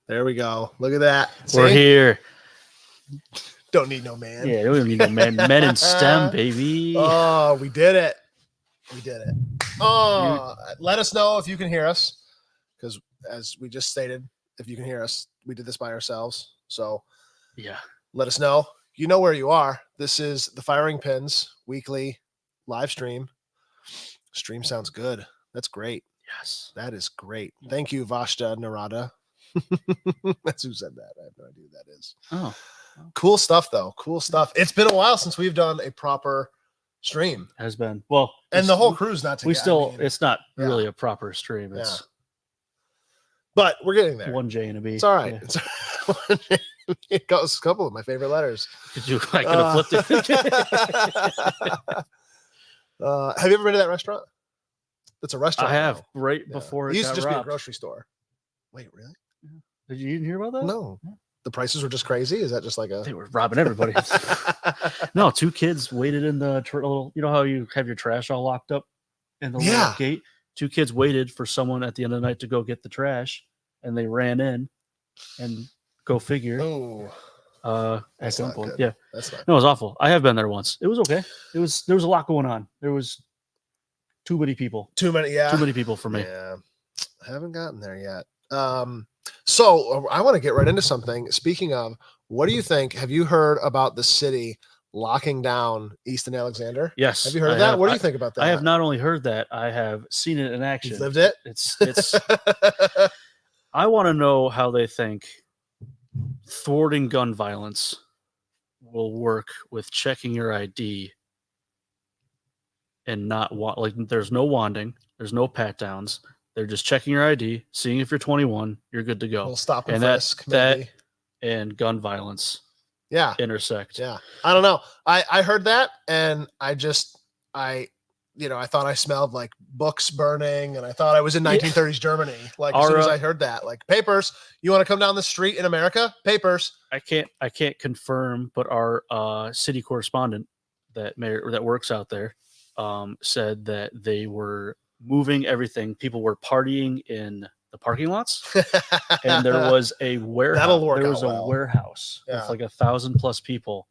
There we go. Look at that. We're See? here. Don't need no man. Yeah, we don't need no men. Men in STEM, baby. Oh, we did it. We did it. Oh, let us know if you can hear us. Because as we just stated, if you can hear us, we did this by ourselves. So Yeah. let us know. You know where you are. This is the Firing Pins weekly live stream. Stream sounds good. That's great. Yes. That is great. Thank you, Vashta Narada. That's who said that. I have no idea who that is. Oh. Cool stuff, though. Cool stuff. It's been a while since we've done a proper stream. Has been. Well, And the whole crew's not together. We still, it's not really a proper stream. It's but we're getting there. one J and a B. It's all right. Yeah. It goes a couple of my favorite letters. I could have flipped it. Have you ever been to that restaurant? It's a restaurant. I have, now. right before It it used got to just robbed. be a grocery store. Wait, really? Did you even hear about that? No. The prices were just crazy? Is that just like a... They were robbing everybody. No, two kids waited in the little, you know how you have your trash all locked up in the little gate? Two kids waited for someone at the end of the night to go get the trash, and they ran in, and go figure. Oh. At some point. Good. Yeah. That's not No, it was awful. I have been there once. It was okay. There was a lot going on. There was too many people. Too many people for me. Yeah. I haven't gotten there yet. So I want to get right into something. Speaking of, what do you think? Have you heard about the city locking down Easton Alexander? Yes. Have you heard of that? What do you think about that? I have not only heard that, I have seen it in action. You've lived it? It's I want to know how they think thwarting gun violence will work with checking your ID and not there's no wanding, there's no pat downs. They're just checking your ID, seeing if you're 21, you're good to go. We'll stop and frisk, that and gun violence intersect. Yeah. I don't know. I heard that, and I thought I smelled like books burning, and I thought I was in 1930s Germany. Like as soon as I heard that, like, papers, you want to come down the street in America? Papers. I can't confirm, but our city correspondent that works out there said that they were moving everything. People were partying in the parking lots, and there was a warehouse. There was a warehouse with like 1,000+ people.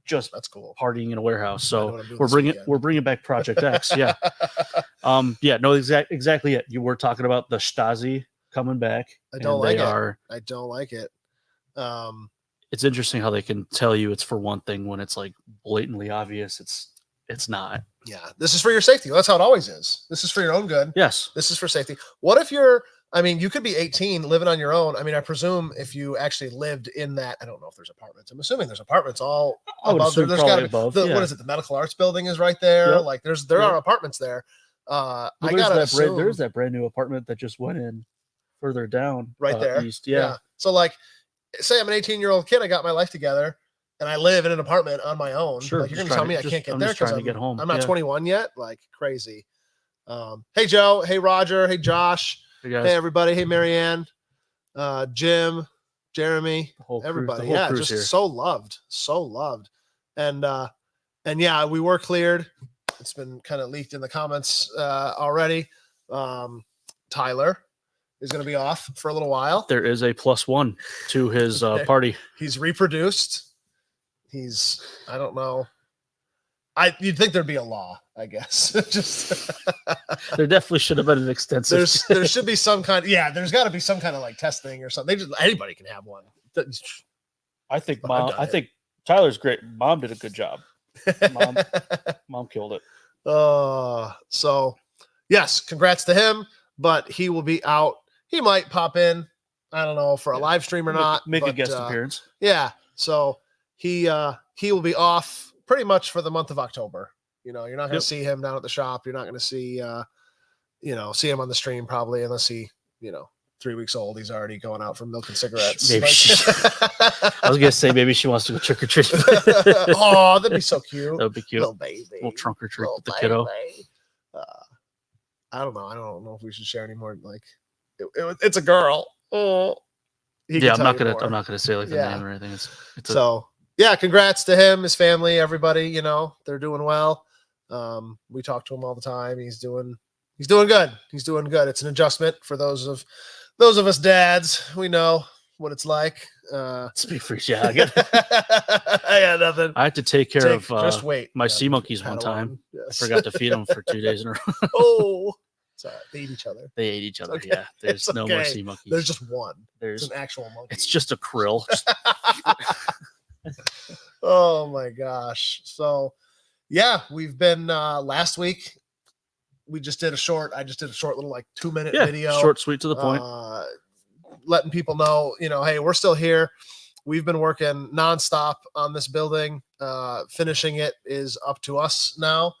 That's cool. Partying in a warehouse. So we're bringing back Project X. Yeah. No, exactly it. You were talking about the Stasi coming back. I don't like it. I don't like it. It's interesting how they can tell you it's for one thing when it's like blatantly obvious. It's not. Yeah. This is for your safety. That's how it always is. This is for your own good. Yes. This is for safety. What if you could be 18 living on your own. I mean, I presume if you actually lived in that, I don't know if there's apartments. I'm assuming there's apartments all above there. There's got to be what is it? The medical arts building is right there. Yep. Like there are apartments there. There's that brand new apartment that just went in further down right there. East. Yeah. So like, say I'm an 18-year-old kid. I got my life together and I live in an apartment on my own. Sure. Like, you're going to tell me I can't get there because I'm not 21 yet. Like, crazy. Hey, Joe. Hey, Roger. Hey, Josh. Hey, everybody. Hey, Marianne, Jim, Jeremy, everybody. Yeah, just here. So loved. And yeah, we were cleared. It's been kind of leaked in the comments already. Tyler is going to be off for a little while. There is a +1 to his party. He's reproduced. I don't know. You'd think there'd be a law, I guess. Just there definitely should have been an extensive. There should be some kind. Yeah, there's got to be some kind of like testing or something. Anybody can have one. I think Tyler's great. Mom did a good job. Mom killed it. So yes, congrats to him. But he will be out. He might pop in. I don't know for a live stream or not. Make a guest appearance. Yeah. So he will be off pretty much for the month of October. You're not going to see him down at the shop. You're not going to see see him on the stream probably unless he 3 weeks old. He's already going out for milk and cigarettes. Maybe I was going to say maybe she wants to go trick or treat. Oh, that'd be so cute. That would be cute. Little baby. Little trunk or treat with the kiddo. I don't know. I don't know if we should share any more. Like, it's a girl. Oh, yeah. I'm not gonna say like the name or anything. Yeah. Congrats to him, his family, everybody. They're doing well. We talk to him all the time. He's doing good. It's an adjustment for those of those of us dads, we know what it's like. Speak for you. I got nothing. I had to take care of just wait. my sea monkeys one time. Yes. I forgot to feed them for 2 days in a row. Oh, sorry. They eat each other. They ate each other. Okay. Yeah. There's no more sea monkeys. There's just one. There's an actual monkey. It's just a krill. Oh my gosh. So yeah, we've been last week. I just did a short little like 2-minute video. Short, sweet, to the point. Letting people know, hey, we're still here. We've been working nonstop on this building. Finishing it is up to us now.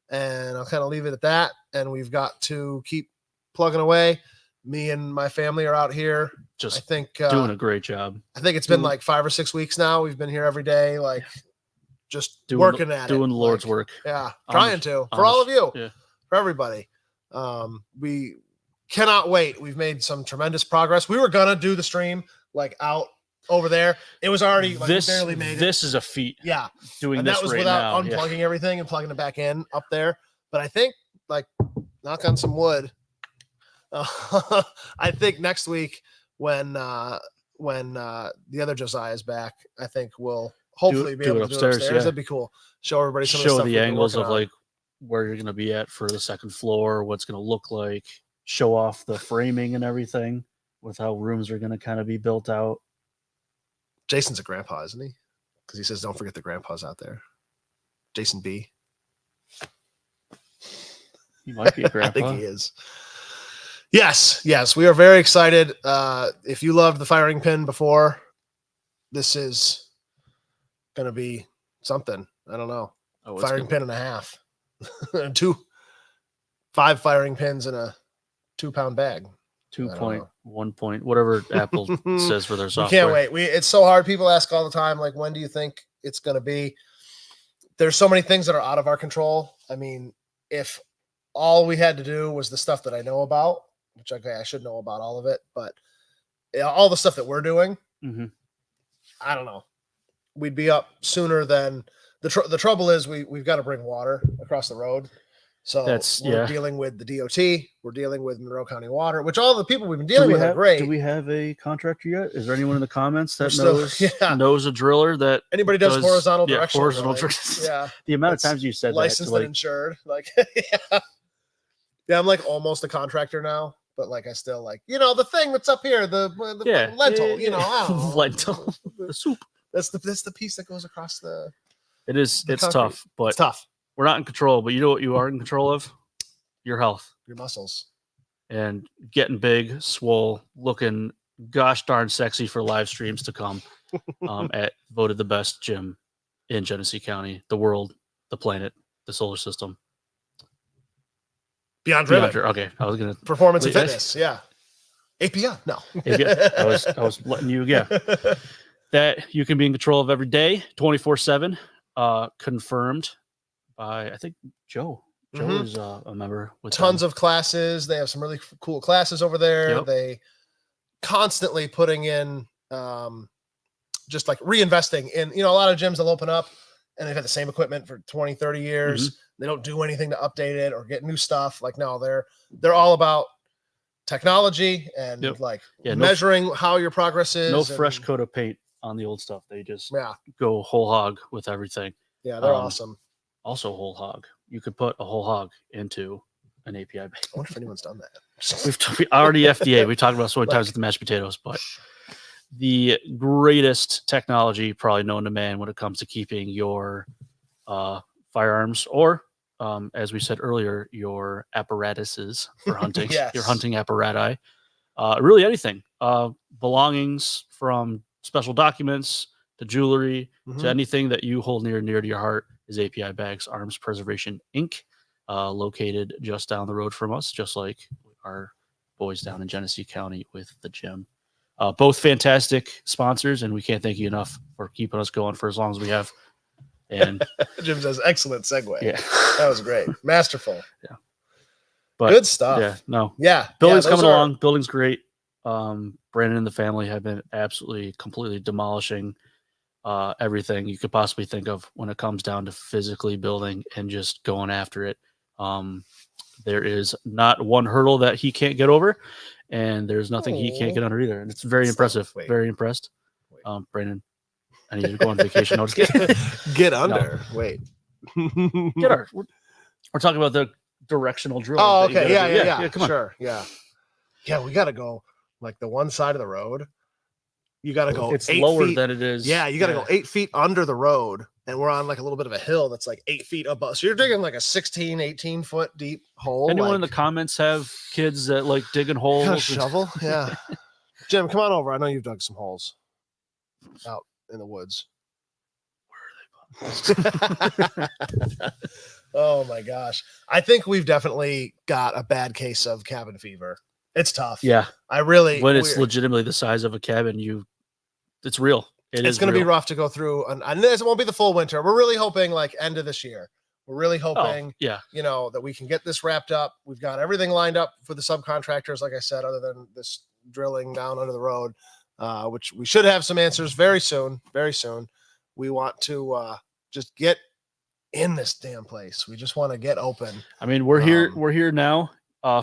And I'll kind of leave it at that. And we've got to keep plugging away. Me and my family are out here. Just I think doing a great job. I think it's been like 5 or 6 weeks now. We've been here every day, like just working at it. Doing the Lord's work. Yeah. Trying to. For all of you. Yeah. For everybody. We cannot wait. We've made some tremendous progress. We were gonna do the stream like out over there. It was already like we barely made it. This is a feat. Yeah. Doing this that was right without now. Unplugging everything and plugging it back in up there. But I think, like, knock on some wood. I think next week when the other Josiah is back, I think we'll hopefully be able to do it upstairs. Yeah. That'd be cool. Show everybody some of the stuff the angles of like where you're gonna be at for the second floor, what's gonna look like, show off the framing and everything with how rooms are gonna kind of be built out. Jason's a grandpa, isn't he? Because he says don't forget the grandpas out there. Jason B. He might be a grandpa. I think he is. Yes, we are very excited. If you loved the firing pin before, this is going to be something. I don't know. Firing pin and a half. 5 firing pins in a 2-pound bag. 2.1 point, whatever Apple says for their software. We can't wait. It's so hard. People ask all the time, like, when do you think it's going to be? There's so many things that are out of our control. I mean, if all we had to do was the stuff that I know about, which I should know about all of it, but all the stuff that we're doing, I don't know. We'd be up sooner than the trouble is we've got to bring water across the road. So we're dealing with the DOT. We're dealing with Monroe County Water, which all the people we've been dealing with are great. Do we have a contractor yet? Is there anyone in the comments that knows a driller that anybody does horizontal direction? Horizontal direction. Yeah. The amount of times you said licensed and insured, like I'm like almost a contractor now, but like I still like the thing that's up here, the lentil, I don't know. Lentil, the soup. That's the piece that goes across the. It is. It's concrete. Tough, but it's tough. We're not in control, but you know what you are in control of? Your health. Your muscles. And getting big, swole, looking gosh darn sexy for live streams to come at voted the best gym in Genesee County, the world, the planet, the solar system. Beyond Driven. Okay, I was going to... Performance and fitness, yeah. API, no. I was letting you, that you can be in control of every day, 24/7, confirmed. I think Joe is a member with tons of classes. They have some really cool classes over there. Yep. They constantly putting in just like reinvesting in, a lot of gyms will open up and they've had the same equipment for 20, 30 years. They don't do anything to update it or get new stuff. Like, no, they're all about technology and measuring how your progress is. No fresh coat of paint on the old stuff. They just go whole hog with everything. Yeah, they're awesome. Also, whole hog. You could put a whole hog into an API bag. I wonder if anyone's done that. We've already FDA. We talked about so many times with the mashed potatoes, but the greatest technology probably known to man when it comes to keeping your firearms or, as we said earlier, your apparatuses for hunting, your hunting apparati, really anything, belongings from special documents to jewelry to anything that you hold near to your heart is API Bags Arms Preservation Inc., located just down the road from us, just like our boys down in Genesee County with the gym. Both fantastic sponsors, and we can't thank you enough for keeping us going for as long as we have. And Jim says, excellent segue. Yeah, that was great. Masterful. Yeah. But good stuff. Yeah, no. Yeah. Building's coming along. Building's great. Brandon and the family have been absolutely, completely demolishing everything you could possibly think of when it comes down to physically building and just going after it. There is not one hurdle that he can't get over. and there's nothing he can't get under either, and it's very impressive. Very impressed. Brandon, I need to go on vacation. No, just kidding. Get under. No. Wait. We're talking about the directional drilling. Oh, okay. Yeah. Come on. Sure. Yeah. Yeah, we got to go like the one side of the road. You got to go. It's 8 lower feet. than it is. Yeah, you got to go 8 feet under the road, and we're on like a little bit of a hill that's like 8 feet above. So you're digging like a 16, 18 foot deep hole. Anyone in the comments have kids that like digging holes? A shovel? Yeah. Jim, come on over. I know you've dug some holes out in the woods. Where are they? Oh my gosh. I think we've definitely got a bad case of cabin fever. It's tough. Yeah. When it's legitimately the size of a cabin, it's real. It's going to be rough to go through. And this won't be the full winter. We're really hoping like end of this year. We're really hoping, that we can get this wrapped up. We've got everything lined up for the subcontractors, like I said, other than this drilling down under the road, which we should have some answers very soon. Very soon. We want to just get in this damn place. We just want to get open. I mean, we're here. We're here now.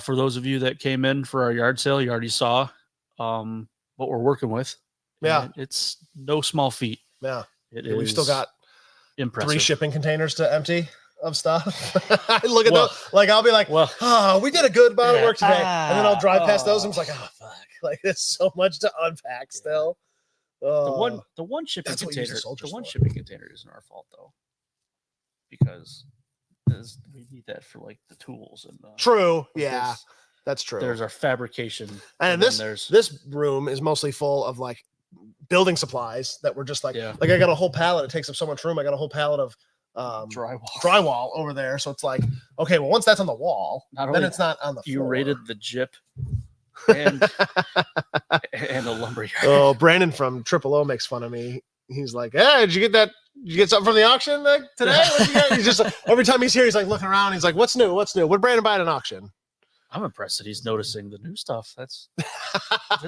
For those of you that came in for our yard sale, you already saw what we're working with. Yeah, and it's no small feat. Yeah, we've still got impressive 3 shipping containers to empty of stuff. I look at those, like I'll be like, we did a good amount of work today, and then I'll drive past those and it's like, oh fuck, like there's so much to unpack still. The one shipping container, shipping container isn't our fault though, because we need that for like the tools and true, yeah, that's true. There's our fabrication, and this room is mostly full of like building supplies that were just like I got a whole pallet. It takes up so much room. I got a whole pallet of drywall over there. So it's like, okay, well, once that's on the wall, then it's not on the floor. You rated the gyp and the lumberyard. Oh, Brandon from Triple O makes fun of me. He's like, hey, did you get that? Did you get something from the auction today? He's just like, every time he's here, he's like looking around. He's like, what's new? What's new? What did Brandon buy at an auction? I'm impressed that he's noticing the new stuff. There's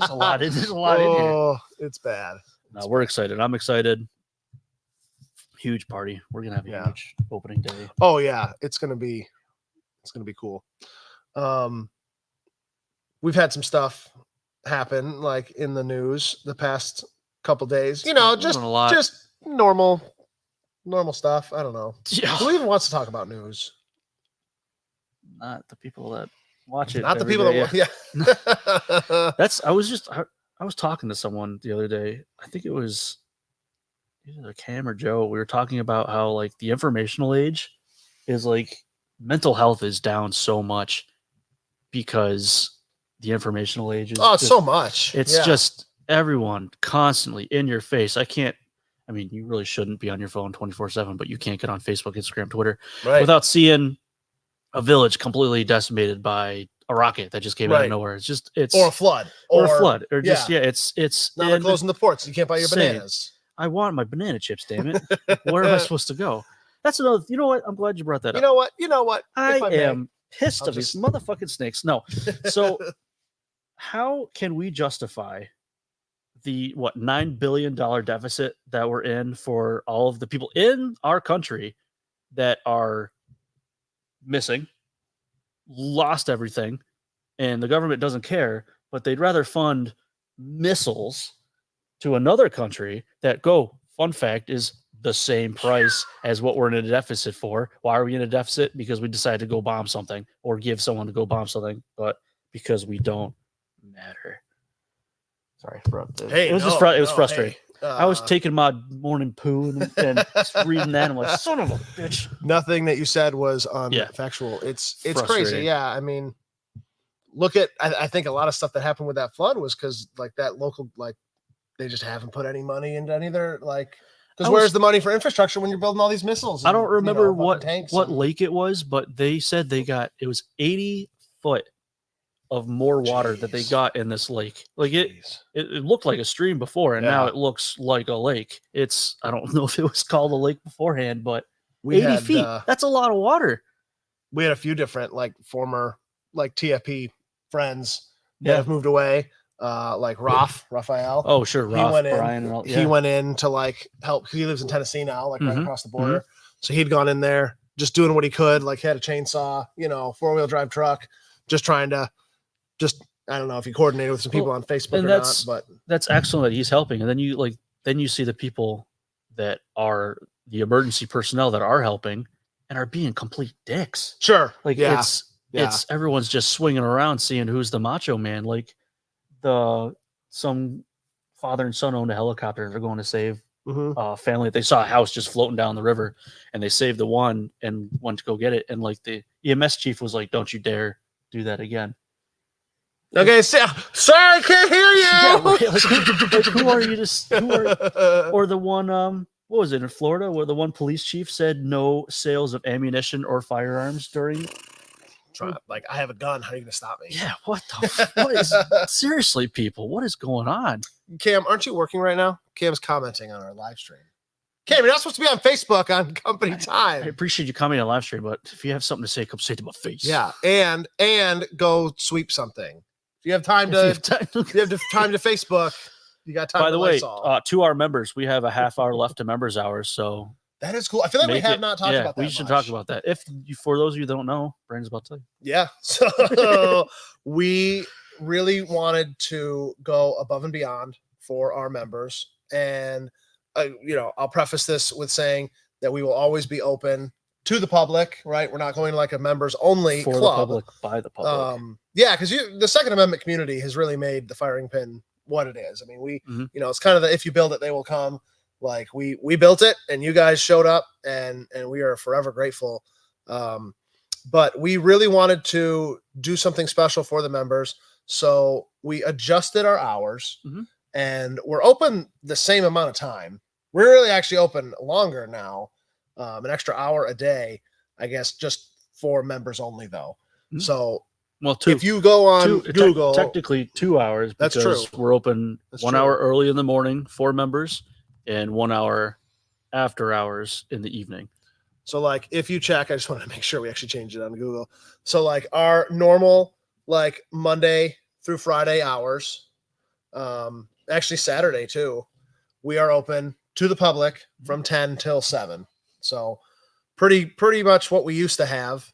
a lot in here. It's bad. No, we're excited. I'm excited. Huge party. We're gonna have a huge opening day. Oh yeah, it's gonna be cool. We've had some stuff happen like in the news the past couple days. Just normal stuff. I don't know. Yeah. Who even wants to talk about news? Not the people that watch it. Not the people that I was talking to someone the other day. I think it was either Cam or Joe. We were talking about how like the informational age is like mental health is down so much because the informational age is so much. It's just everyone constantly in your face. I mean, you really shouldn't be on your phone 24/7, but you can't get on Facebook, Instagram, Twitter without seeing a village completely decimated by a rocket that just came out of nowhere. It's or a flood or it's now they're closing the ports. You can't buy your bananas. I want my banana chips, damn it. Where am I supposed to go? That's another, you know what? I'm glad you brought that up. You know what? I am pissed of these motherfucking snakes. No. So how can we justify the $9 billion deficit that we're in for all of the people in our country that are missing, lost everything, and the government doesn't care, but they'd rather fund missiles to another country that, fun fact, is the same price as what we're in a deficit for. Why are we in a deficit? Because we decided to go bomb something or give someone to go bomb something, but because we don't matter. Sorry, it was frustrating. I was taking my morning poo and reading that. And I'm like, son of a bitch. Nothing that you said was factual. It's crazy. Yeah. I mean, I think a lot of stuff that happened with that flood was because like that local, like they just haven't put any money into any of their because where's the money for infrastructure when you're building all these missiles? I don't remember what lake it was, but they said it was 80 foot of more water that they got in this lake. Like it looked like a stream before, and now it looks like a lake. I don't know if it was called a lake beforehand, but 80 feet. That's a lot of water. We had a few different former TFP friends that have moved away. Like Raphael. Oh, sure. Brian. He went in to help. He lives in Tennessee now, right across the border. Mm-hmm. So he'd gone in there just doing what he could. He had a chainsaw, 4-wheel drive truck, just trying to I don't know if he coordinated with some people on Facebook or not, but that's excellent that he's helping. And then you see the people that are the emergency personnel that are helping and are being complete dicks. Sure. Like it's everyone's just swinging around seeing who's the macho man. Like some father and son owned a helicopter. They're going to save family. They saw a house just floating down the river, and they saved the one and went to go get it. And like the EMS chief was like, "Don't you dare do that again." Okay, sorry, I can't hear you. Yeah, like, who are you to? Or the one, what was it in Florida, where the one police chief said no sales of ammunition or firearms during. Like, I have a gun. How are you gonna stop me? Yeah, what is seriously, people? What is going on? Cam, aren't you working right now? Cam's commenting on our live stream. Cam, you're not supposed to be on Facebook on company time. I appreciate you commenting on live stream, but if you have something to say, come say it to my face. Yeah, and go sweep something. If you have time to Facebook, you got time. By the way, to our members, we have a half hour left to members hours, so that is cool. I feel like we have not talked about that. We should talk about that. For those of you who don't know, Brandon's about to tell you. Yeah, so we really wanted to go above and beyond for our members, and I'll preface this with saying that we will always be open to the public, right? We're not going to like a members only for club. The public, by the public. Yeah, because the Second Amendment community has really made the firing pin what it is. I mean, it's kind of the if you build it, they will come. Like we built it, and you guys showed up, and we are forever grateful. But we really wanted to do something special for the members, so we adjusted our hours, and we're open the same amount of time. We're really actually open longer now. An extra hour a day, I guess, just for members only, though. So, if you go on Google, technically 2 hours. That's true. We're open 1 hour early in the morning for members, and 1 hour after hours in the evening. So, like, if you check, I just want to make sure we actually changed it on Google. So, like, our normal, like, Monday through Friday hours, actually Saturday too, we are open to the public from 10 till 7. So pretty much what we used to have,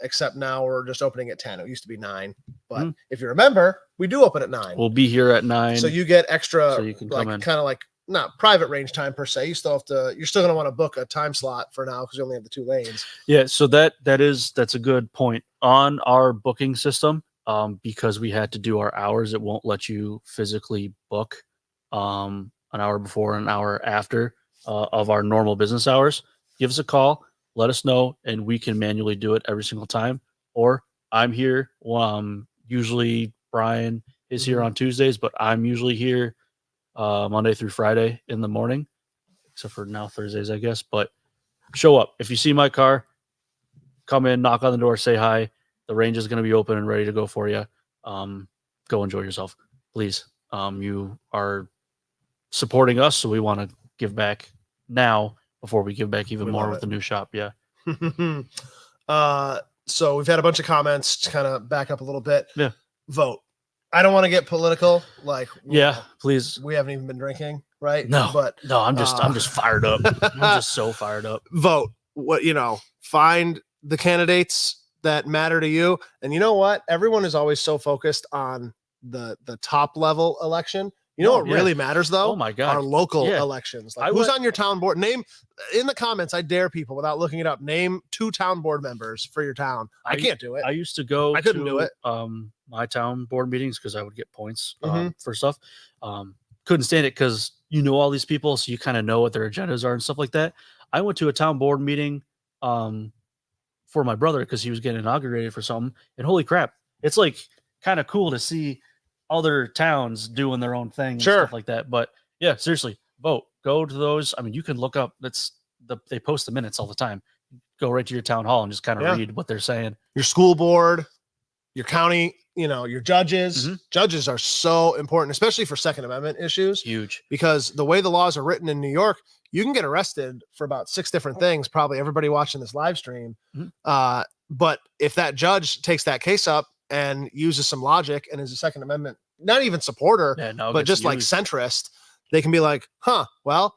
except now we're just opening at 10. It used to be 9. But if you remember, we do open at 9. We'll be here at 9. So you get extra, so you can come in. Kind of like not private range time per se. You're still going to want to book a time slot for now because you only have the 2 lanes. Yeah. So that's a good point on our booking system. Because we had to do our hours, it won't let you physically book an hour before, an hour after of our normal business hours. Give us a call, let us know, and we can manually do it every single time. Or I'm here. Usually Brian is here on Tuesdays, but I'm usually here Monday through Friday in the morning, except for now Thursdays, I guess. But show up. If you see my car, come in, knock on the door, say hi. The range is going to be open and ready to go for you. Go enjoy yourself, please. You are supporting us, so we want to give back now before we give back even more with the new shop. Yeah. So we've had a bunch of comments to kind of back up a little bit. Yeah. Vote. I don't want to get political. Like, please. We haven't even been drinking, right? No, I'm just fired up. I'm just so fired up. Vote. Find the candidates that matter to you. And you know what? Everyone is always so focused on the top level election. You know what really matters, though? Oh, my God. Our local elections. Like, who's on your town board? Name in the comments. I dare people without looking it up. Name 2 town board members for your town. I can't do it. I used to go. I couldn't do it. My town board meetings because I would get points for stuff. Couldn't stand it because all these people, so you kind of know what their agendas are and stuff like that. I went to a town board meeting for my brother because he was getting inaugurated for something, and holy crap, it's like kind of cool to see other towns doing their own thing and stuff like that. But yeah, seriously, vote. Go to those. I mean, you can look up. They post the minutes all the time. Go right to your town hall and just kind of read what they're saying. Your school board, your county, your judges. Judges are so important, especially for Second Amendment issues. Huge. Because the way the laws are written in New York, you can get arrested for about 6 different things. Probably everybody watching this live stream. But if that judge takes that case up and uses some logic and is a Second Amendment, not even supporter, but just like centrist, they can be like, well,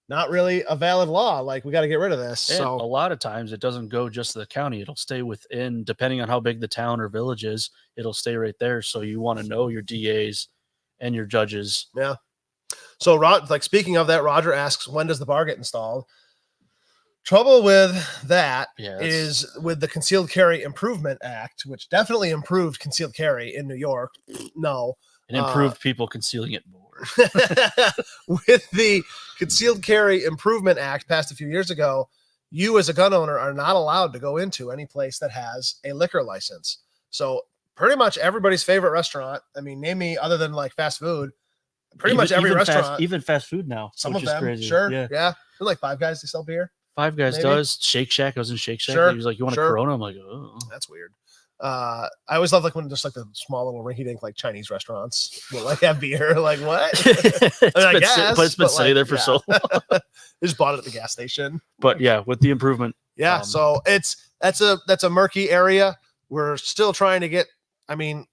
not really a valid law. Like, we got to get rid of this. And so a lot of times it doesn't go just to the county. It'll stay within, depending on how big the town or village is, it'll stay right there. So you want to know your DAs and your judges. Yeah. So like, speaking of that, Roger asks, when does the bar get installed? Trouble with that is with the Concealed Carry Improvement Act, which definitely improved concealed carry in New York. No. It improved people concealing it more. With the Concealed Carry Improvement Act passed a few years ago, you as a gun owner are not allowed to go into any place that has a liquor license. So pretty much everybody's favorite restaurant, I mean, name me other than like fast food, pretty much every restaurant. Even fast food now. Some of them, crazy. Sure. Yeah. They're like Five Guys, they sell beer. Five Guys maybe? Does. Shake Shack. I was in Shake Shack. Sure. He was like, you want a Corona? I'm like, oh. That's weird. I always love like when just like the small little rinky-dink like Chinese restaurants will like have beer. Like, what? I guess, but it's been sitting there for so long. They just bought it at the gas station. But yeah, with the improvement. Yeah, so that's a murky area. We're still trying to get, I mean,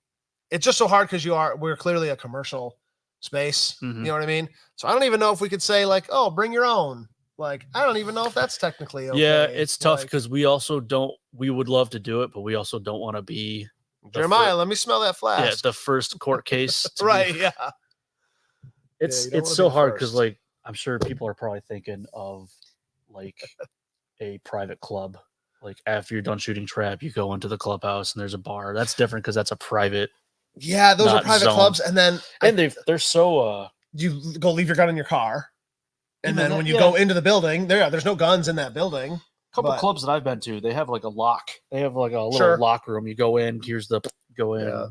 it's just so hard because we're clearly a commercial space. You know what I mean? So I don't even know if we could say like, oh, bring your own. Like, I don't even know if that's technically okay. Yeah, it's tough because we would love to do it, but we also don't want to be Jeremiah, let me smell that flask. Yeah, the first court case. Right, yeah. It's so hard because like I'm sure people are probably thinking of like a private club. Like after you're done shooting trap, you go into the clubhouse and there's a bar. That's different because that's a private. Yeah, those are private clubs, and then they're so you go leave your gun in your car. And then when you go into the building, there's no guns in that building. A couple clubs that I've been to, they have like a lock. They have like a little lock room. You go in, here's the go in. Yeah.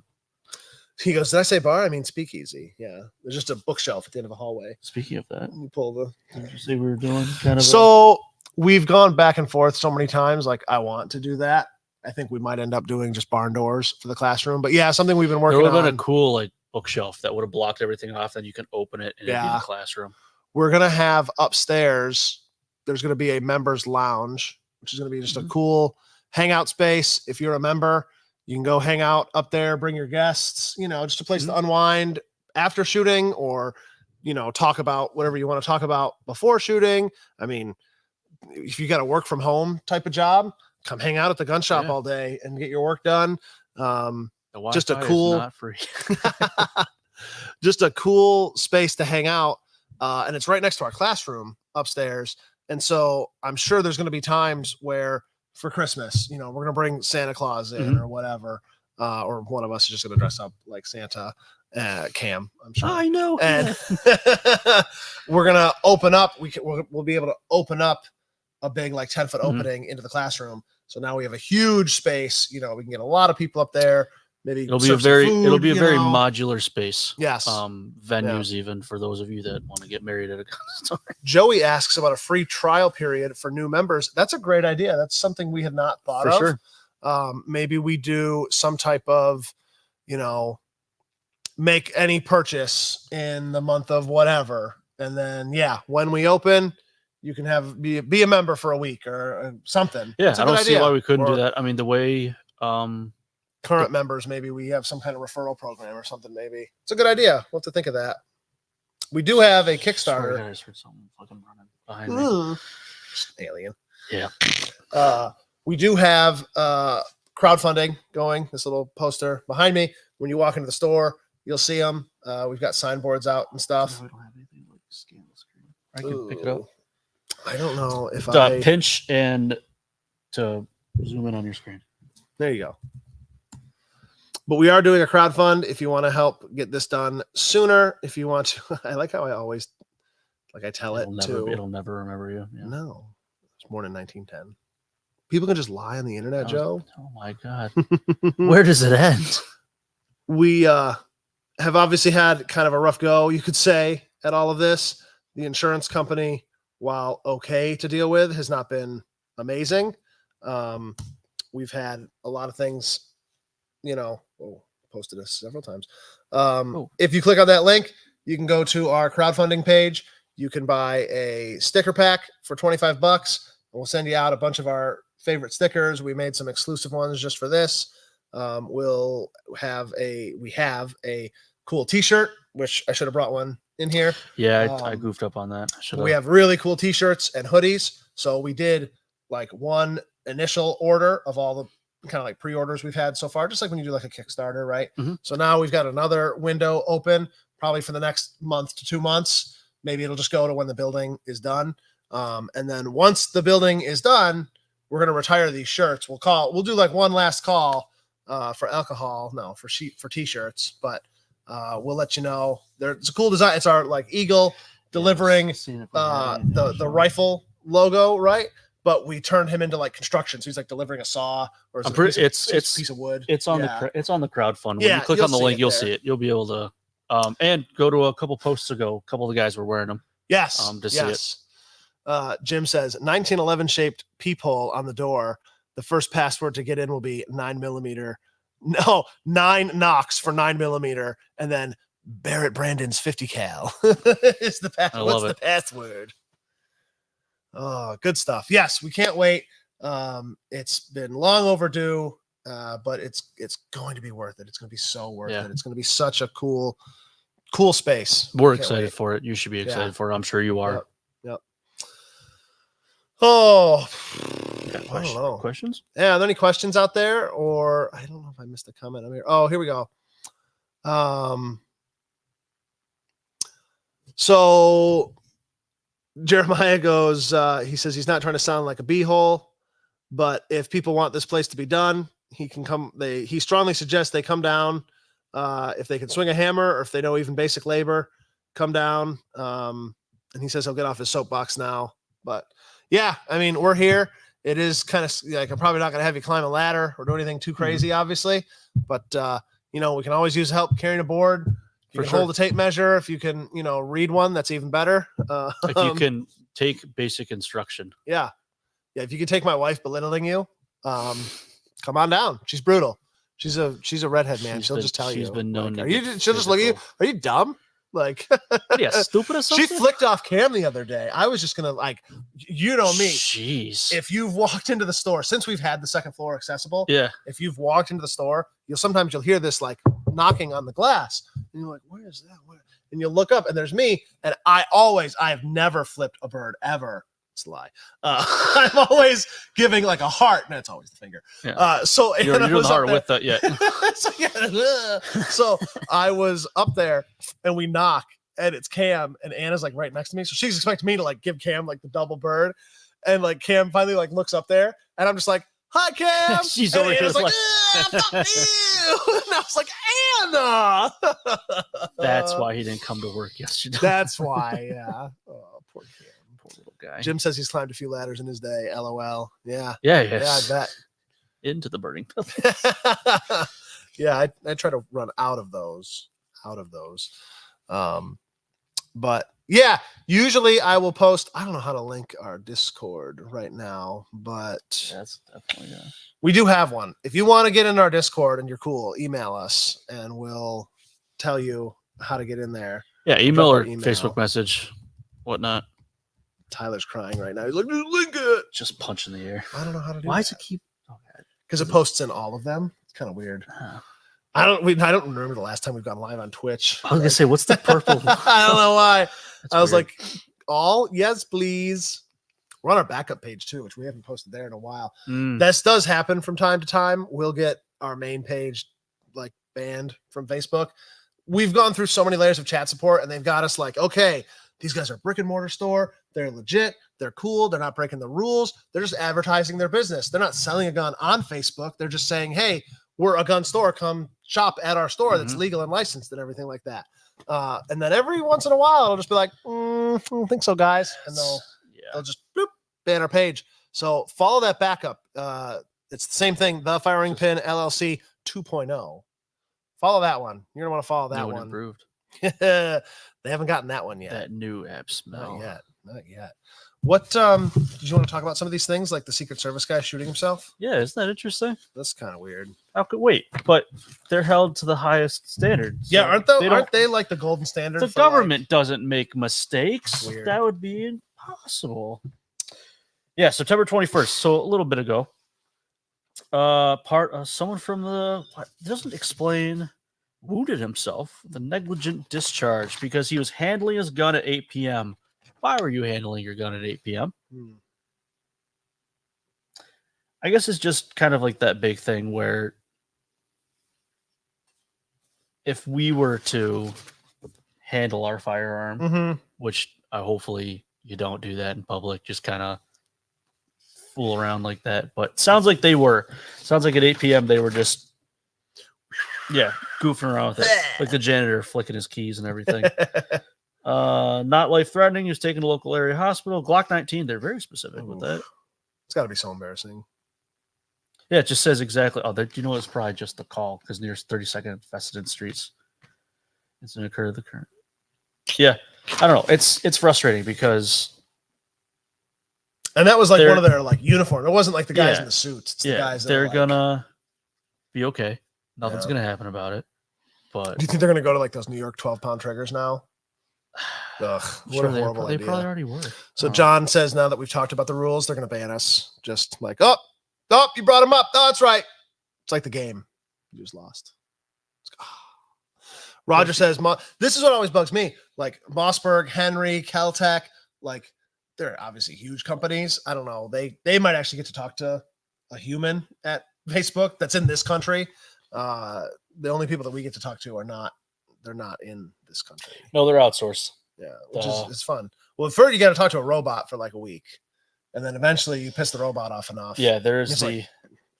He goes, did I say bar? I mean speakeasy. Yeah. There's just a bookshelf at the end of the hallway. Speaking of that, you pull the did you say we were doing kind of we've gone back and forth so many times. Like, I want to do that. I think we might end up doing just barn doors for the classroom. But yeah, something we've been working on. There would have been a cool like bookshelf that would have blocked everything off, then you can open it and it'd be in the classroom. We're going to have upstairs, there's going to be a members lounge, which is going to be just a cool hangout space. If you're a member, you can go hang out up there, bring your guests, just a place to unwind after shooting or, talk about whatever you want to talk about before shooting. I mean, if you got a work from home type of job, come hang out at the gun shop all day and get your work done. Just a cool, not free. just a cool space to hang out. And it's right next to our classroom upstairs. And so I'm sure there's going to be times where for Christmas, we're going to bring Santa Claus in or whatever. Or one of us is just going to dress up like Santa, Cam, I'm sure. I know. And we're going to open up. We'll be able to open up a big, like 10-foot opening into the classroom. So now we have a huge space, we can get a lot of people up there. Maybe it'll be a very modular space. Yes. Venues even for those of you that want to get married at a gun store. Joey asks about a free trial period for new members. That's a great idea. That's something we had not thought of. Sure. Maybe we do some type of, make any purchase in the month of whatever. And then, when we open, you can be a member for a week or something. Yeah. I don't see why we couldn't do that. I mean, the way, current members, maybe we have some kind of referral program or something. Maybe it's a good idea. We'll have to think of that. We do have a Kickstarter. I just heard something fucking running behind me. Alien. Yeah. We do have crowdfunding going. This little poster behind me. When you walk into the store, you'll see them. We've got signboards out and stuff. I don't have anything like scan the screen. I can pick it up. I don't know if pinch and to zoom in on your screen. There you go. But we are doing a crowdfund if you want to help get this done sooner. If you want to, I like how I always, I tell it'll never remember you. Yeah. No, it's born in 1910. People can just lie on the internet, Joe. Oh my God. Where does it end? We have obviously had kind of a rough go, you could say, at all of this. The insurance company, while okay to deal with, has not been amazing. We've had a lot of things, posted this several times. If you click on that link, you can go to our crowdfunding page. You can buy a sticker pack for $25. And we'll send you out a bunch of our favorite stickers. We made some exclusive ones just for this. We have a cool t-shirt which I should have brought one in here. Yeah, I goofed up on that. We have really cool t-shirts and hoodies. So we did like one initial order of all the kind of like pre-orders we've had so far, just like when you do like a Kickstarter, right? Mm-hmm. So now we've got another window open, probably for the next month to 2 months. Maybe it'll just go to when the building is done. And then once the building is done, we're going to retire these shirts. We'll do like one last call for t-shirts, but we'll let you know. It's a cool design. It's our like eagle delivering the rifle logo, right? But we turned him into like construction, so he's like delivering a saw or a piece of wood. It's on the crowdfund. When you click on the link, you'll see it. You'll be able to and go to a couple posts ago. A couple of the guys were wearing them. Yes, to see it. Jim says 1911 shaped peephole on the door. The first password to get in will be 9mm. No, 9 knocks for 9mm, and then Barrett Brandon's 50 cal is the password. What's the password? Oh, good stuff. Yes, we can't wait. It's been long overdue, but it's going to be worth it. It's going to be so worth it. It's going to be such a cool space. We're excited for it. You should be excited for it. I'm sure you are. Yep. Oh, questions? Yeah, are there any questions out there? Or I don't know if I missed a comment. Oh, here we go. So Jeremiah goes, he says he's not trying to sound like a beehole, but if people want this place to be done, he can come. He strongly suggests they come down. If they can swing a hammer or if they know even basic labor, come down. And he says he'll get off his soapbox now. But yeah, I mean, we're here. It is kind of like, I'm probably not going to have you climb a ladder or do anything too crazy, obviously. But, we can always use help carrying a board. You can hold a tape measure. If you can, read one, that's even better. If you can take basic instruction. Yeah. Yeah. If you can take my wife belittling you, come on down. She's brutal. She's a redhead, man. She'll just tell you. She's been known to she'll just look at you. Are you dumb? Like, yeah, stupid or something? She flicked off Cam the other day. I was just gonna me. Jeez. If you've walked into the store since we've had the second floor accessible, if you've walked into the store, you'll hear this like knocking on the glass, and you're like, "Where is that?" And you'll look up, and there's me. And I have never flipped a bird ever. It's a lie. I'm always giving like a heart, and it's always the finger. Yeah. So you're doing the heart with that, yeah. So I was up there, and we knock, and it's Cam, and Anna's like right next to me, so she's expecting me to like give Cam like the double bird, and like Cam finally like looks up there, and I'm just like, "Hi, Cam." She's over here like, "Fuck you," and I was like, "Anna." That's why he didn't come to work yesterday. That's why, yeah. Oh, poor Cam. Little guy. Jim says he's climbed a few ladders in his day. LOL. Yeah. Yes. Yeah, I bet. Into the burning. Yeah, I try to run out of those. But yeah, usually I will post. I don't know how to link our Discord right now, but that's definitely we do have one. If you want to get in our Discord and you're cool, email us and we'll tell you how to get in there. Yeah, email or Facebook message, whatnot. Tyler's crying right now. He's like, link it. Just punch in the air. I don't know how to do Why that. Does it keep? Because it posts in all of them. It's kind of weird. I don't remember the last time we've gone live on Twitch. I was gonna say, what's the purple? I don't know why. I was weird. Like, all yes, please. We're on our backup page too, which we haven't posted there in a while. This does happen from time to time. We'll get our main page like banned from Facebook. We've gone through so many layers of chat support, and they've got us like, okay, these guys are a brick and mortar store. They're legit. They're cool. They're not breaking the rules. They're just advertising their business. They're not selling a gun on Facebook. They're just saying, hey, we're a gun store. Come shop at our store that's legal and licensed and everything like that. And then every once in a while, it'll just be like, I don't think so, guys. And they'll just ban our page. So follow that backup. It's the same thing. The Firing Pin LLC 2.0. Follow that one. You're going to want to follow that one. Improved. They haven't gotten that one yet. That new app smell. Not yet. What did you want to talk about some of these things, like the Secret Service guy shooting himself? Yeah, isn't that interesting? That's kind of weird. But they're held to the highest standard. So yeah, aren't they like the golden standard? The government doesn't make mistakes. Weird. That would be impossible. Yeah, September 21st. So a little bit ago. Someone from the doesn't explain wounded himself with a negligent discharge because he was handling his gun at 8 p.m. Why were you handling your gun at 8 p.m.? I guess it's just kind of like that big thing where if we were to handle our firearm, which hopefully you don't do that in public, just kind of fool around like that. But sounds like they were. Sounds like at 8 p.m. they were just, goofing around with it. Like the janitor flicking his keys and everything. Not life-threatening. He was taken to local area hospital. Glock 19. They're very specific with that. It's got to be so embarrassing. Yeah, it just says exactly. Oh, you know, it's probably just the call because near 32nd Fessenden Streets. Incident occurred. The current. Yeah, I don't know. It's frustrating because. And that was like one of their like uniform. It wasn't like the guys in the suits. It's the guys that they're gonna be okay. Nothing's gonna happen about it. But do you think they're gonna go to like those New York 12-pound triggers now? Ugh, what a horrible idea. They probably already were. So John says now that we've talked about the rules, they're gonna ban us. Just like, oh, you brought him up. Oh, that's right. It's like the game. You just lost. Roger says, this is what always bugs me. Like Mossberg, Henry, Caltech, like they're obviously huge companies. I don't know. They might actually get to talk to a human at Facebook that's in this country. The only people that we get to talk to they're not in this country. No, they're outsourced. Yeah, which is it's fun. Well, first you got to talk to a robot for like a week. And then eventually you piss the robot off enough. Yeah, there's like,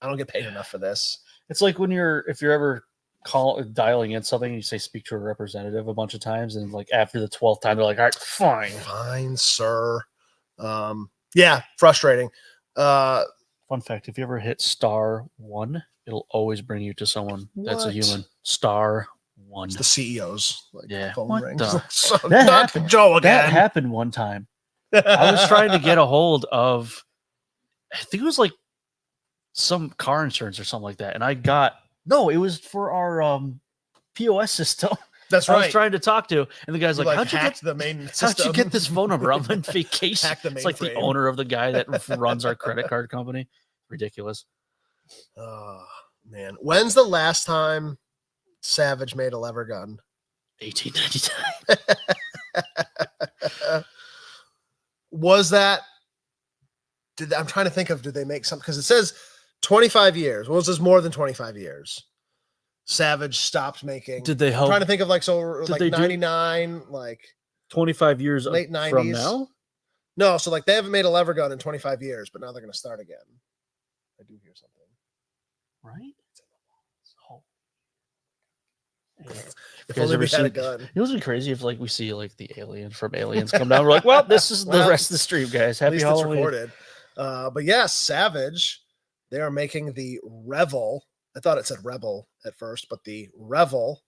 I don't get paid enough for this. It's like when if you're ever dialing in something and you say speak to a representative a bunch of times, and like after the 12th time they're like, all right, fine, sir. Yeah, frustrating. Fun fact: if you ever hit *1, it'll always bring you to someone that's a human. *1. It's the CEOs. Like, yeah. Phone what rings. the? That happened. Joe again. That happened one time. I was trying to get a hold of, I think it was like some car insurance or something like that. And it was for our POS system. That's right. I was trying to talk to, and the guy's like, how'd you get this phone number? I'm on vacation. It's like the owner of the guy that runs our credit card company. Ridiculous. Oh, man. When's the last time Savage made a lever gun? 1899. Was that? I'm trying to think of. Did they make something? Because it says 25 years. Well, it says more than 25 years. Savage stopped making. Did they help? I'm trying to think of like 99, like 25 years late 90s from now. No, so like they haven't made a lever gun in 25 years, but now they're going to start again. I do hear something. Right? If only we had a gun. It wasn't crazy if like we see like the aliens from Aliens come down. We're like, well, this is the rest of the stream, guys. Happy Halloween. It's recorded. But yeah, Savage, they are making the Revel. I thought it said Rebel at first, but the Revel.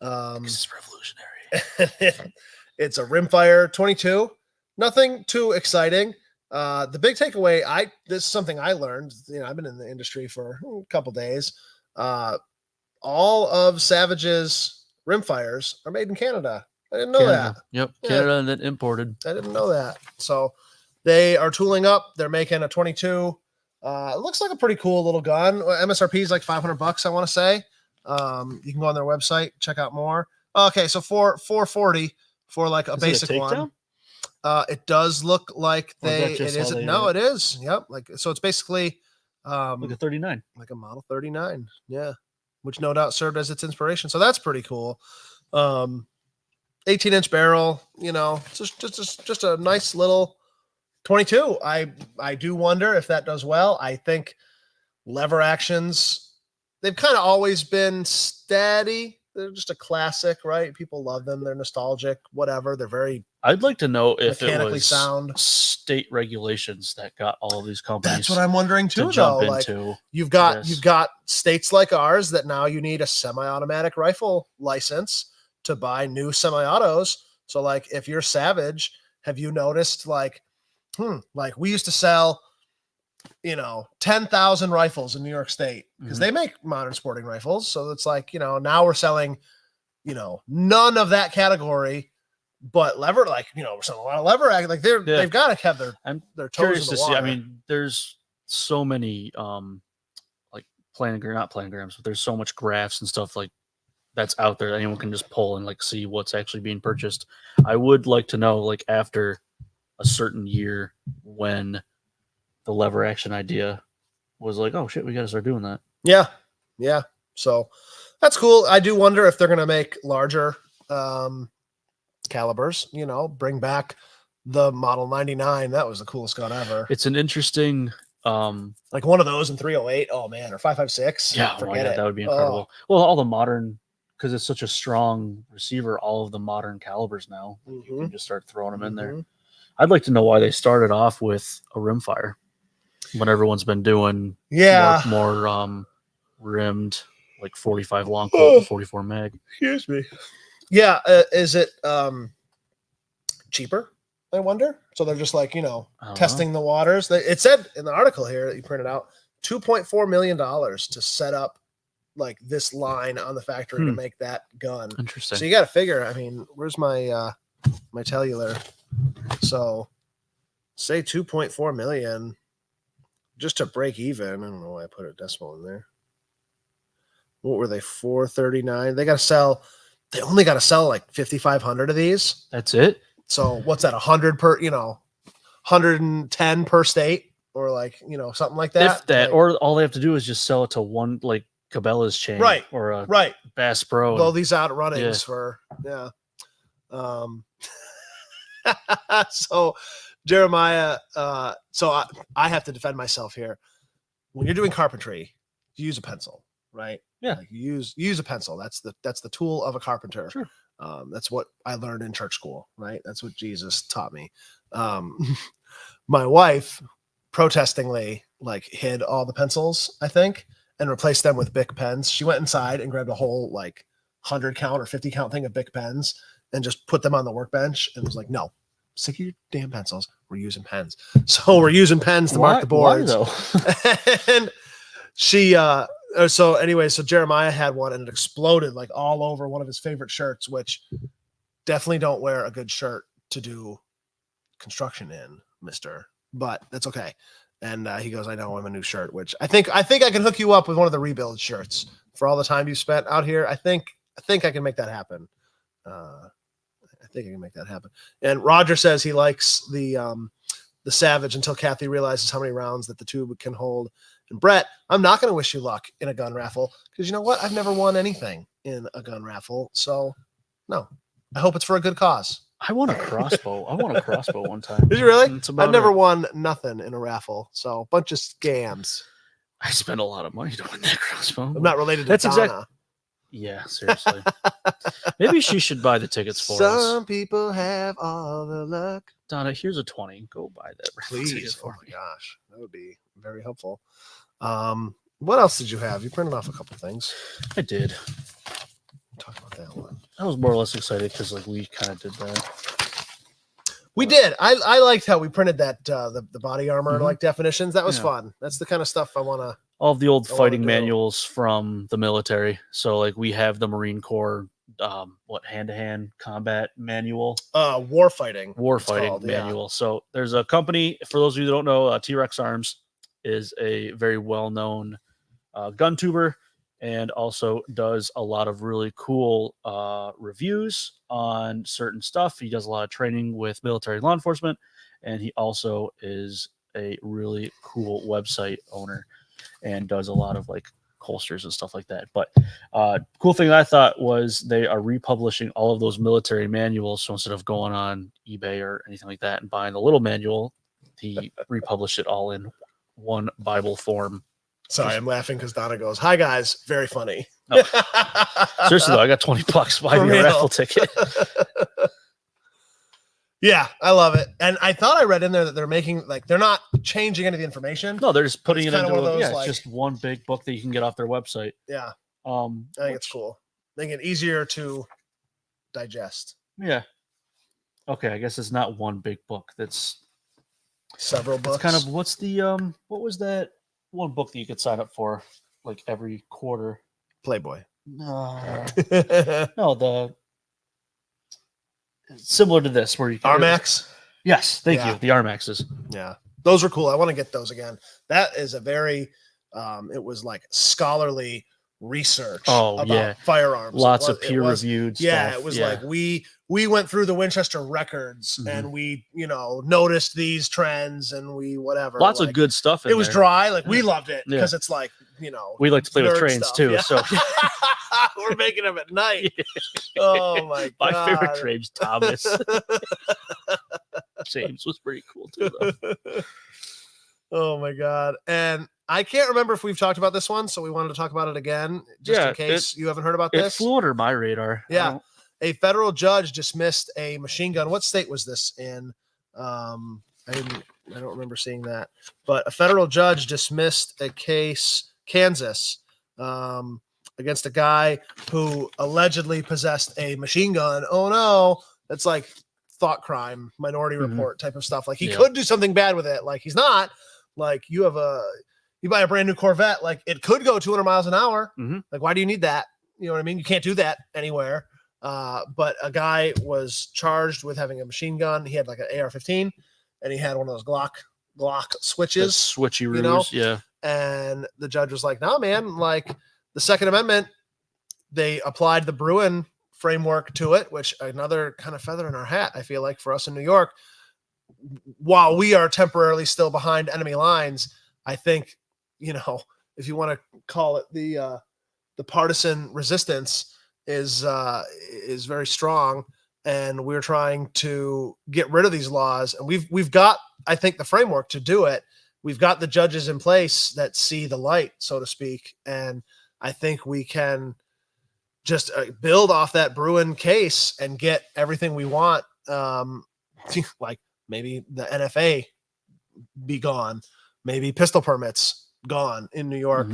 This is revolutionary. It's a rimfire 22. Nothing too exciting. The big takeaway, this is something I learned. I've been in the industry for a couple days. All of Savage's rimfires are made in Canada. I didn't know that. Yep, Canada and then imported. I didn't know that. So they are tooling up. They're making a 22. It looks like a pretty cool little gun. MSRP is like $500, I want to say. You can go on their website, check out more. Okay, so $440 for like a basic one. It does look like it isn't. No, it is. Yep. Like, so it's basically like a 39, like a model 39. Yeah. Which no doubt served as its inspiration. So that's pretty cool. 18-inch barrel, just a nice little 22. I do wonder if that does well. I think lever actions, they've kind of always been steady. They're just a classic, right? People love them. They're nostalgic, whatever. They're very I'd like to know if mechanically it was sound. State regulations that got all of these companies. That's what I'm wondering too, though. Like, you've got states like ours that now you need a semi-automatic rifle license to buy new semi-autos. So like if you're Savage, have you noticed like we used to sell 10,000 rifles in New York State because they make modern sporting rifles. So it's like, now we're selling, none of that category, but lever, like, we're selling a lot of lever. Like they've got to have their toes in the water. I mean, there's so many, like not planograms, but there's so much graphs and stuff like that's out there that anyone can just pull and like see what's actually being purchased. I would like to know, like, after a certain year when the lever action idea was like, oh shit, we got to start doing that. Yeah. So that's cool. I do wonder if they're going to make larger calibers, bring back the Model 99. That was the coolest gun ever. It's an interesting, like one of those in 308. Oh man, or 5.56. Yeah, forget it. That would be incredible. Well, all the modern, because it's such a strong receiver, all of the modern calibers now, you can just start throwing them in there. I'd like to know why they started off with a rimfire when everyone's been doing more rimmed, like 45 long Colt and 44 mag. Excuse me. Yeah, is it cheaper? I wonder. So they're just like, testing the waters. It said in the article here that you printed out, $2.4 million to set up like this line on the factory to make that gun. Interesting. So you got to figure. I mean, where's my my cellular? So say 2.4 million just to break even. I don't know why I put a decimal in there. What were they? 439. They only got to sell like 5,500 of these. That's it. So what's that? 100 per, 110 per state, or like, something like that. If that, or all they have to do is just sell it to one, like Cabela's chain, right? Or a right Bass Pro. Blow these out runnings for So Jeremiah, so I have to defend myself here. When you're doing carpentry, you use a pencil, right? Yeah. Like you use a pencil. That's the tool of a carpenter. Sure. That's what I learned in church school, right? That's what Jesus taught me. My wife protestingly like hid all the pencils, I think, and replaced them with Bic pens. She went inside and grabbed a whole like 100 count or 50 count thing of Bic pens and just put them on the workbench and was like, no, stick your damn pencils. We're using pens. So we're using pens to mark the boards. Why, though? And she, so Jeremiah had one and it exploded like all over one of his favorite shirts, which definitely don't wear a good shirt to do construction in, mister, but that's okay. And he goes, I know, I'm a new shirt, which I think I can hook you up with one of the rebuild shirts for all the time you spent out here. I think I can make that happen. And Roger says he likes the Savage until Kathy realizes how many rounds that the tube can hold. And Brett, I'm not going to wish you luck in a gun raffle because you know what? I've never won anything in a gun raffle. So no, I hope it's for a good cause. I won a crossbow. I won a crossbow one time. Did you really? I've never won nothing in a raffle. So a bunch of scams. I spent a lot of money to win that crossbow. I'm not related to Donna. Yeah, seriously. Maybe she should buy the tickets for us. Some people have all the luck. Donna, here's a 20. Go buy that. Please. Oh my gosh. That would be very helpful. What else did you have? You printed off a couple things. I did. Talk about that one. I was more or less excited because like we kind of did that. We did. I liked how we printed that the body armor like definitions. That was fun. That's the kind of stuff I want to. All of the old fighting manuals from the military. So like we have the Marine Corps, hand-to-hand combat manual. Warfighting manual. Yeah. So there's a company, for those of you that don't know, T-Rex Arms is a very well-known gun tuber and also does a lot of really cool reviews on certain stuff. He does a lot of training with military law enforcement, and he also is a really cool website owner and does a lot of like holsters and stuff like that. But cool thing I thought was they are republishing all of those military manuals. So instead of going on eBay or anything like that and buying the little manual, he republished it all in one Bible form. Sorry, I'm laughing because Donna goes, "Hi guys, very funny." Oh. Seriously though, I got $20. Buy me a raffle ticket. Yeah, I love it. And I thought I read in there that they're making they're not changing any of the information. No, they're just putting it into it's just one big book that you can get off their website. Yeah. I think it's cool. Making it easier to digest. Yeah. Okay, I guess it's not one big book. That's several books. It's kind of what's the what was that one book that you could sign up for like every quarter? Playboy. No. No, similar to this where you can Armax. Yes, thank you. The Armaxes. Yeah, those are cool. I want to get those again. That is a very it was like scholarly research about firearms. Lots of peer-reviewed stuff. Yeah, it was like we went through the Winchester records and we, noticed these trends and we whatever. Lots of good stuff in it was there. Dry. Like we loved it because it's like, we like to play with trains stuff. too. Yeah. So we're making them at night. Oh my God. My favorite train's Thomas. James was pretty cool too, though. Oh my God. And I can't remember if we've talked about this one, so we wanted to talk about it again, just in case you haven't heard about this. It flew under my radar. Yeah. A federal judge dismissed a machine gun. What state was this in? I don't remember seeing that. But a federal judge dismissed a case, Kansas, against a guy who allegedly possessed a machine gun. Oh no. That's like thought crime, Minority Report type of stuff. Like he could do something bad with it. Like he's not. Like you buy a brand new Corvette, like it could go 200 miles an hour. Like, why do you need that? You know what I mean? You can't do that anywhere. But a guy was charged with having a machine gun. He had like an AR-15 and he had one of those Glock switches, switcheroos. Yeah. And the judge was like, no, man, like the Second Amendment, they applied the Bruin framework to it, which another kind of feather in our hat, I feel like, for us in New York. While we are temporarily still behind enemy lines, I think, if you want to call it the partisan resistance is very strong, and we're trying to get rid of these laws. And we've got, I think, the framework to do it. We've got the judges in place that see the light, so to speak. And I think we can just build off that Bruin case and get everything we want. Like maybe the NFA be gone, maybe pistol permits gone in New York.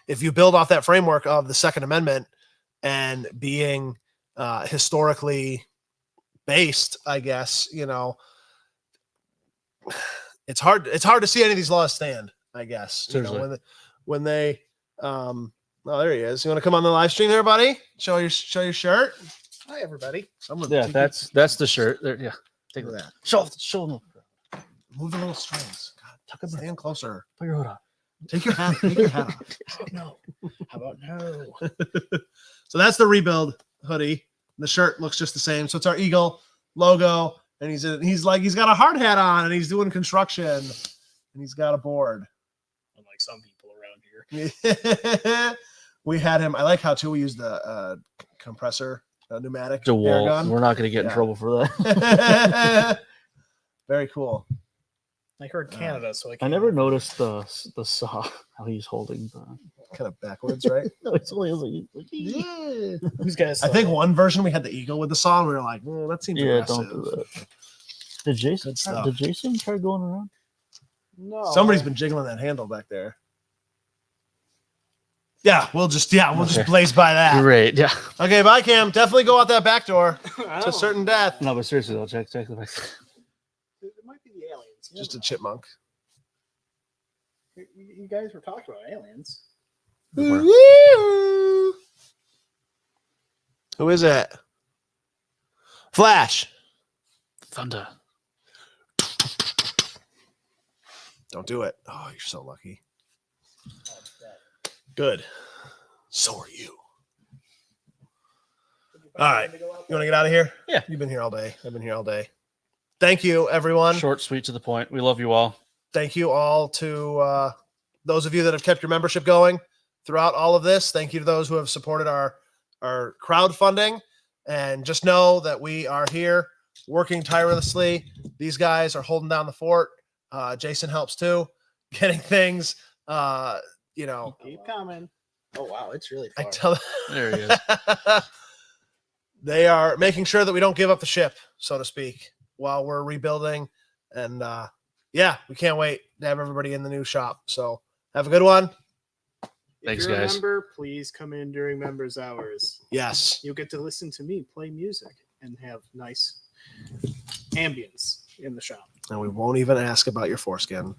If you build off that framework of the Second Amendment and being historically based, I guess, it's hard to see any of these laws stand, I guess. When they oh, there he is. You want to come on the live stream there, buddy? Show your shirt. Hi, everybody. That's the shirt there. Yeah. Take that. Show them. Move the little strings. God, tuck them in closer. Put your hood on. Take your hat off. No. How about no? So that's the rebuild hoodie. The shirt looks just the same. So it's our Eagle logo, and he's got a hard hat on, and he's doing construction, and he's got a board. Unlike some people around here. We had him. I like how too we used the compressor, pneumatic air gun. We're not going to get in trouble for that. Very cool. I heard Canada, so I never noticed the saw, how he's holding the kind of backwards, right? No, it's only like yeah. Who's guys? I think one version we had the Eagle with the saw, and we were like, "Oh, that seems aggressive." Don't do that. Did Jason try going around? No. Somebody's been jiggling that handle back there. Yeah, we'll just blaze by that. Great, yeah. Okay, bye, Cam. Definitely go out that back door to certain death. No, but seriously though, check the back. It might be the aliens. Just a chipmunk. You guys were talking about aliens. Who is it? Flash. Thunder. Don't do it. Oh, you're so lucky. Good. So are you. All right. You want to get out of here? Yeah. You've been here all day. I've been here all day. Thank you, everyone. Short, sweet, to the point. We love you all. Thank you all to those of you that have kept your membership going throughout all of this. Thank you to those who have supported our crowdfunding. And just know that we are here working tirelessly. These guys are holding down the fort. Jason helps too, getting things, Keep coming. Oh, wow. It's really far. There he is. They are making sure that we don't give up the ship, so to speak, while we're rebuilding. And we can't wait to have everybody in the new shop. So have a good one. Thanks, if you're guys. A member, please come in during members' hours. Yes. You'll get to listen to me play music and have nice ambience in the shop. And we won't even ask about your foreskin.